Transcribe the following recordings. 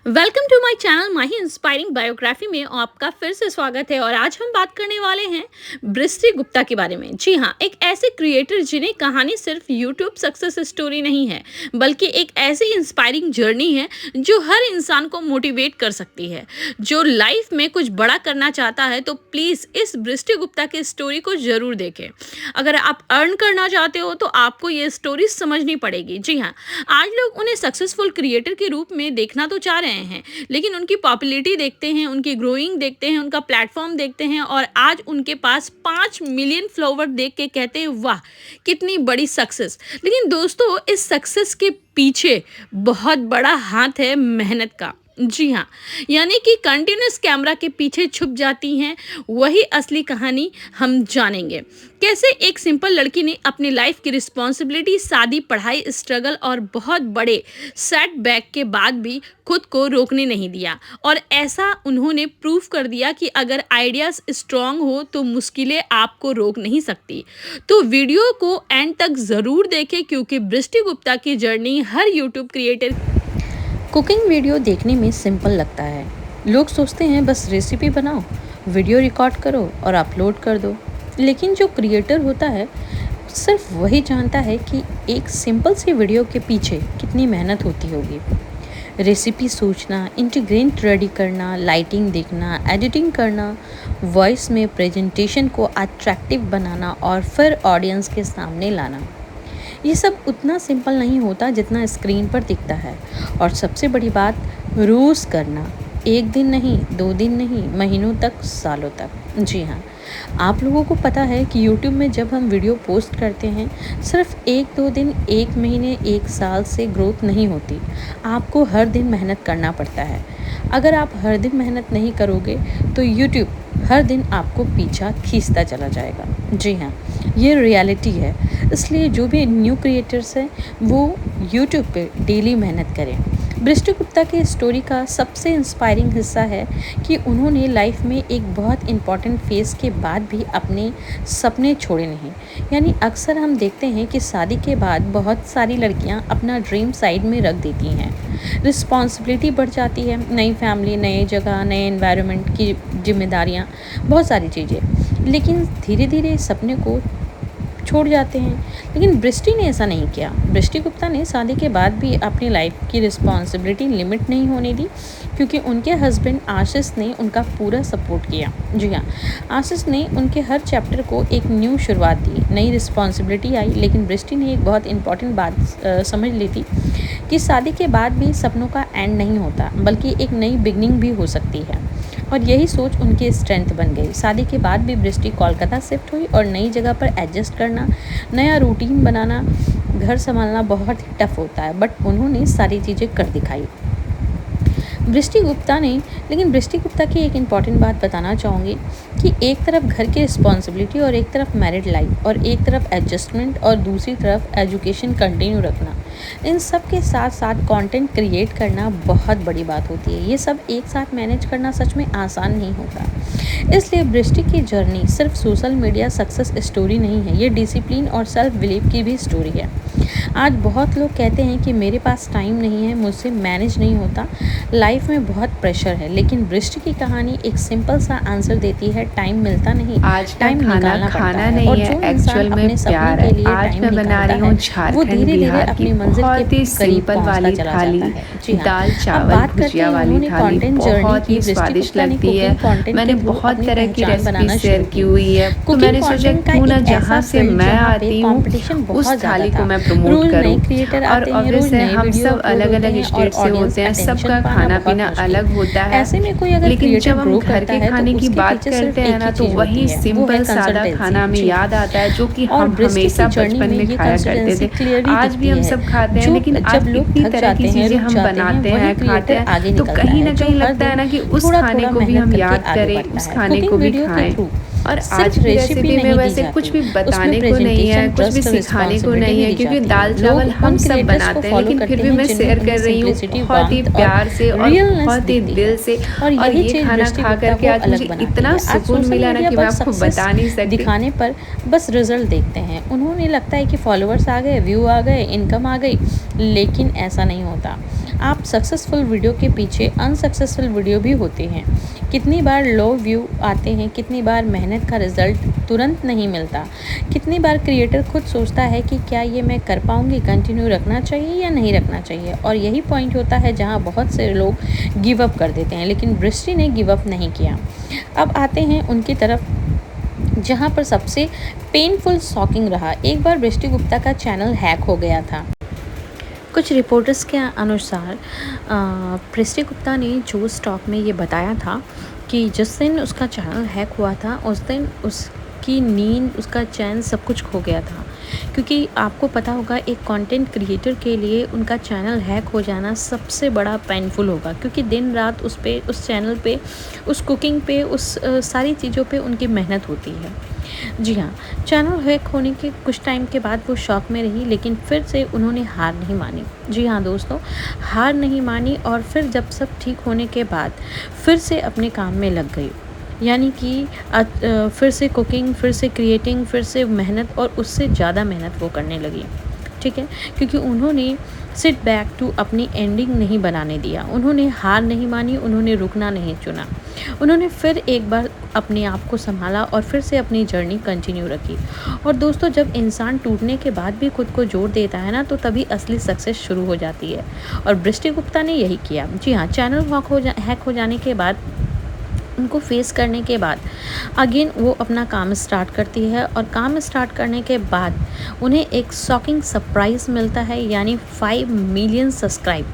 Welcome to my channel Mahi inspiring biography में आपका फिर से स्वागत है। और आज हम बात करने वाले हैं बृष्टि गुप्ता के बारे में। जी हाँ, एक ऐसे क्रिएटर जिन्हें कहानी सिर्फ यूट्यूब सक्सेस स्टोरी नहीं है, बल्कि एक ऐसी इंस्पायरिंग जर्नी है जो हर इंसान को मोटिवेट कर सकती है। जो लाइफ में कुछ बड़ा करना चाहता है तो प्लीज़ इस बृष्टि गुप्ता की स्टोरी को ज़रूर देखें। अगर आप अर्न करना चाहते हो तो आपको ये स्टोरी समझनी पड़ेगी। जी हाँ, आज लोग उन्हें सक्सेसफुल क्रिएटर के रूप में देखना तो चाह रहे हैं, लेकिन उनकी पॉपुलैरिटी देखते हैं, उनकी ग्रोइंग देखते हैं, उनका प्लेटफॉर्म देखते हैं और आज उनके पास 5 मिलियन फॉलोवर देख के कहते हैं वाह कितनी बड़ी सक्सेस। लेकिन दोस्तों, इस सक्सेस के पीछे बहुत बड़ा हाथ है मेहनत का। जी हाँ, यानी कि कंटिन्यूस कैमरा के पीछे छुप जाती हैं वही असली कहानी। हम जानेंगे कैसे एक सिंपल लड़की ने अपनी लाइफ की रिस्पॉन्सिबिलिटी, शादी, पढ़ाई, स्ट्रगल और बहुत बड़े सेटबैक के बाद भी खुद को रोकने नहीं दिया। और ऐसा उन्होंने प्रूव कर दिया कि अगर आइडियाज़ स्ट्रांग हो तो मुश्किलें आपको रोक नहीं सकती। तो वीडियो को एंड तक ज़रूर देखें, क्योंकि बृष्टि गुप्ता की जर्नी हर यूट्यूब क्रिएटर कुकिंग वीडियो देखने में सिंपल लगता है। लोग सोचते हैं बस रेसिपी बनाओ, वीडियो रिकॉर्ड करो और अपलोड कर दो। लेकिन जो क्रिएटर होता है सिर्फ वही जानता है कि एक सिंपल सी वीडियो के पीछे कितनी मेहनत होती होगी। रेसिपी सोचना, इंटीग्रेंट रेडी करना, लाइटिंग देखना, एडिटिंग करना, वॉइस में प्रेजेंटेशन को अट्रैक्टिव बनाना और फिर ऑडियंस के सामने लाना। ये सब उतना सिंपल नहीं होता जितना स्क्रीन पर दिखता है। और सबसे बड़ी बात, रोज़ करना, एक दिन नहीं, 2 दिन नहीं, महीनों तक, सालों तक। जी हाँ, आप लोगों को पता है कि यूट्यूब में जब हम वीडियो पोस्ट करते हैं सिर्फ 1-2 दिन, 1 महीने, 1 साल से ग्रोथ नहीं होती। आपको हर दिन मेहनत करना पड़ता है। अगर आप हर दिन मेहनत नहीं करोगे तो यूट्यूब हर दिन आपको पीछा खींचता चला जाएगा। जी हाँ, ये रियलिटी है। इसलिए जो भी न्यू क्रिएटर्स हैं वो यूट्यूब पे डेली मेहनत करें। बृष्टि गुप्ता की स्टोरी का सबसे इंस्पायरिंग हिस्सा है कि उन्होंने लाइफ में एक बहुत इम्पॉर्टेंट फेज़ के बाद भी अपने सपने छोड़े नहीं। यानी अक्सर हम देखते हैं कि शादी के बाद बहुत सारी लड़कियां अपना ड्रीम साइड में रख देती हैं। रिस्पॉन्सिबिलिटी बढ़ जाती है, नई फैमिली, नई जगह, नए एनवायरनमेंट की जिम्मेदारियां, बहुत सारी चीज़ें, लेकिन धीरे धीरे सपने को छोड़ जाते हैं। लेकिन बृष्टि ने ऐसा नहीं किया। बृष्टि गुप्ता ने शादी के बाद भी अपनी लाइफ की रिस्पॉन्सिबिलिटी लिमिट नहीं होने दी, क्योंकि उनके हस्बैंड आशीष ने उनका पूरा सपोर्ट किया। जी हाँ, आशीष ने उनके हर चैप्टर को एक न्यू शुरुआत दी, नई रिस्पॉन्सिबिलिटी आई। लेकिन बृष्टि ने एक बहुत इंपॉर्टेंट बात समझ ली थी कि शादी के बाद भी सपनों का एंड नहीं होता, बल्कि एक नई बिगनिंग भी हो सकती है। और यही सोच उनकी स्ट्रेंथ बन गई। शादी के बाद भी बृष्टि कोलकाता शिफ्ट हुई और नई जगह पर एडजस्ट करना, नया रूटीन बनाना, घर संभालना बहुत ही टफ होता है, बट उन्होंने सारी चीज़ें कर दिखाई बृष्टि गुप्ता ने। लेकिन बृष्टि गुप्ता की एक इम्पॉर्टेंट बात बताना चाहूँगी कि एक तरफ घर की रिस्पॉन्सिबिलिटी और एक तरफ मैरिड लाइफ और एक तरफ एडजस्टमेंट और दूसरी तरफ एजुकेशन कंटिन्यू रखना, इन सब के साथ साथ कंटेंट क्रिएट करना बहुत बड़ी बात होती है। ये सब एक साथ मैनेज करना सच में आसान नहीं होता। इसलिए बृष्टि की जर्नी सिर्फ सोशल मीडिया सक्सेस स्टोरी नहीं है, ये डिसिप्लिन और सेल्फ बिलीव की भी स्टोरी है। आज बहुत लोग कहते हैं कि मेरे पास टाइम नहीं है, मुझसे मैनेज नहीं होता, लाइफ में बहुत प्रेशर है। लेकिन बृष्टि की कहानी एक सिंपल सा आंसर देती है, टाइम मिलता नहीं, आज टाइम निकालना खाना है। नहीं और है, जो एक्चुअल इंसान में अपने प्यार सपने है। के लिए आज टाइम मैं बना निकालता रही हूँ है, वो झारखंड धीरे धीरे बिहार की अपनी मंजिल बहुत के ही करीब सिंपल पहुंचता वाली चला थाली, जाता है। जी हाँ, दाल अब चावल बात करते भुजिया हैं वाली उन्होंने थाली, कंटेंट जर्नी बहुत की। ही बृष्टि स्वादिष्ट गुप्ता ने लगती है। कुकिंग कंटेंट मैंने के थ्रू बहुत अपनी तरह की पहचान बनाना रेसिपी शुरू शेयर की की। हुई है, तो कुकिंग मैंने सोचा कंटेंट का क्यों ना एक ऐसा जहाँ से फील्ड मैं जहाँ पे आती हूँ कंपटीशन उस बहुत ज़्यादा थाली को था। मैं प्रमोट रोज करूँ। नए क्रिएटर और आते हैं, रोज ऑब्वियस है, नए हम वीडियो सब अपलोड अलग होते अलग हैं और स्टेट से ऑडियंस होते हैं, सबका अटेंशन पाना खाना बहुत पीना मुश्किल। अलग होता है। ऐसे में कोई अगर लेकिन क्रिएटर जब हम ग्रो घर करता के है तो खाने की उसके बात पीछे सिर्फ करते हैं एक ना, ही तो चीज़ होती वही है, वो है सिंपल सादा कंसिस्टेंसी। खाना हमें जी हाँ, याद आता है, जो कि और हम बृष्टि की हमेशा जर्नी बचपन में में ये खाया करते कंसिस्टेंसी थे। क्लियरली आज भी दिखती हम है। सब खाते हैं, जो लेकिन जब आज लोग इतनी थक तरह जाते की हैं, चीज़ें रुक हम जाते हैं, बनाते वही हैं, खाते क्रिएटर आगे हैं, तो निकलता कहीं है ना जो कहीं हर लगता है दिन ना कि उस थोड़ा खाने थोड़ा को भी मेहनत हम करके याद आगे करें, बढ़ता उस है। खाने कुकिंग को भी वीडियो के खाएं। थ्रू और आज सिर्फ की रेसिपी रेसिपी में नहीं दी वैसे कुछ जाती, भी उसमें बताने को नहीं है, प्रेजेंटेशन, कुछ भी ट्रस्ट और सिखाने को रिस्पॉन्सिबिलिटी नहीं भी है, दी क्योंकि जाती है। दाल चावल लोग हम उन सब क्रिएटर्स को बनाते हैं। फॉलो लेकिन फिर करते भी हैं मैं जिनमें शेयर उन्हें कर रही हूँ सिंप्लिसिटी, बहुत ही वार्मथ और प्यार से और रियलनेस बहुत ही दिखती दिल है। से। और और यही ये चीज़ खाना बृष्टि खा गुप्ता करके को आज मुझे अलग बनाती इतना है। आज सुकून सोशल मिला ना मीडिया कि पर मैं आपको सक्सेस बता नहीं सकती। दिखाने पर बस रिजल्ट देखते हैं, उन्होंने लगता है कि फॉलोअर्स आ गए, व्यू आ गए, इनकम आ गई, लेकिन ऐसा नहीं होता। आप सक्सेसफुल वीडियो के पीछे अनसक्सेसफुल वीडियो भी होते हैं। कितनी बार लो व्यू आते हैं, कितनी बार मेहनत का रिजल्ट तुरंत नहीं मिलता, कितनी बार क्रिएटर खुद सोचता है कि क्या ये मैं कर पाऊँगी, कंटिन्यू रखना चाहिए या नहीं रखना चाहिए। और यही पॉइंट होता है जहाँ बहुत से लोग गिव अप कर देते हैं, लेकिन बृष्टि ने गिव अप नहीं किया। अब आते हैं उनकी तरफ जहाँ पर सबसे पेनफुल शॉकिंग रहा। एक बार बृष्टि गुप्ता का चैनल हैक हो गया था। कुछ रिपोर्टर्स के अनुसार बृष्टि गुप्ता ने जो स्टॉक में ये बताया था कि जिस दिन उसका चैनल हैक हुआ था उस दिन उसकी नींद, उसका चैन, सब कुछ खो गया था। क्योंकि आपको पता होगा एक कंटेंट क्रिएटर के लिए उनका चैनल हैक हो जाना सबसे बड़ा पेनफुल होगा, क्योंकि दिन रात उस चैनल पे, उस कुकिंग पे, उस सारी चीज़ों पे उनकी मेहनत होती है। जी हाँ, चैनल हैक होने के कुछ टाइम के बाद वो शॉक में रही, लेकिन फिर से उन्होंने हार नहीं मानी। जी हाँ दोस्तों, हार नहीं मानी और फिर जब सब ठीक होने के बाद फिर से अपने काम में लग गई। यानी कि फिर से कुकिंग, फिर से क्रिएटिंग, फिर से मेहनत और उससे ज़्यादा मेहनत वो करने लगी। ठीक है, क्योंकि उन्होंने सिट बैक टू अपनी एंडिंग नहीं बनाने दिया, उन्होंने हार नहीं मानी, उन्होंने रुकना नहीं चुना। उन्होंने फिर एक बार अपने आप को संभाला और फिर से अपनी जर्नी कंटिन्यू रखी। और दोस्तों, जब इंसान टूटने के बाद भी खुद को जोड़ देता है ना, तो तभी असली सक्सेस शुरू हो जाती है। और बृष्टि गुप्ता ने यही किया। जी हाँ, चैनल हैक हो जाने के बाद, उनको फेस करने के बाद अगेन वो अपना काम स्टार्ट करती है। और काम स्टार्ट करने के बाद उन्हें एक शॉकिंग सरप्राइज़ मिलता है, यानी 5 मिलियन सब्सक्राइब।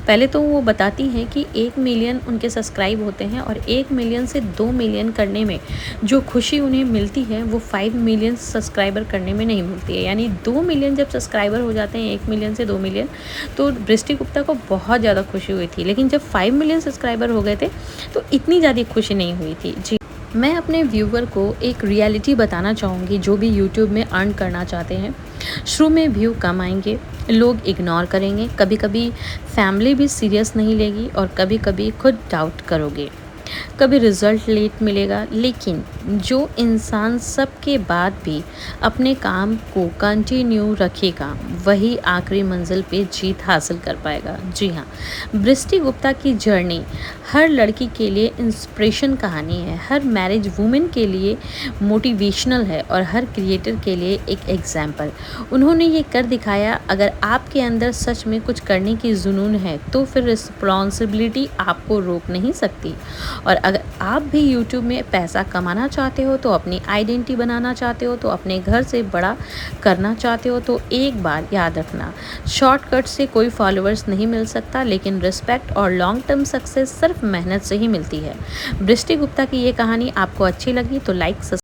पहले तो वो बताती हैं कि 1 मिलियन उनके सब्सक्राइब होते हैं और 1 मिलियन से 2 मिलियन करने में जो खुशी उन्हें मिलती है वो 5 मिलियन सब्सक्राइबर करने में नहीं मिलती है। यानी 2 मिलियन जब सब्सक्राइबर हो जाते हैं, 1 मिलियन से 2 मिलियन, तो बृष्टि गुप्ता को बहुत ज़्यादा खुशी हुई थी। लेकिन जब 5 मिलियन सब्सक्राइबर हो गए थे तो इतनी ज़्यादा खुशी नहीं हुई थी। जी, मैं अपने व्यूवर को एक रियलिटी बताना चाहूँगी, जो भी यूट्यूब में अर्न करना चाहते हैं। शुरू में व्यू कम आएंगे, लोग इग्नोर करेंगे, कभी कभी फैमिली भी सीरियस नहीं लेगी और कभी कभी खुद डाउट करोगे, कभी रिज़ल्ट लेट मिलेगा। लेकिन जो इंसान सबके बाद भी अपने काम को कंटिन्यू रखेगा वही आखिरी मंजिल पे जीत हासिल कर पाएगा। जी हाँ, बृष्टि गुप्ता की जर्नी हर लड़की के लिए इंस्पिरेशन कहानी है, हर मैरिज वुमेन के लिए मोटिवेशनल है और हर क्रिएटर के लिए एक एग्जाम्पल। उन्होंने ये कर दिखाया। अगर आपके अंदर सच में कुछ करने की जुनून है तो फिर रिस्पॉन्सिबिलिटी आपको रोक नहीं सकती। और अगर आप भी यूट्यूब में पैसा कमाना चाहते हो, तो अपनी आइडेंटिटी बनाना चाहते हो, तो अपने घर से बड़ा करना चाहते हो, तो एक बार याद रखना, शॉर्टकट से कोई फॉलोअर्स नहीं मिल सकता, लेकिन रिस्पेक्ट और लॉन्ग टर्म सक्सेस सिर्फ मेहनत से ही मिलती है। बृष्टि गुप्ता की ये कहानी आपको अच्छी लगी तो लाइक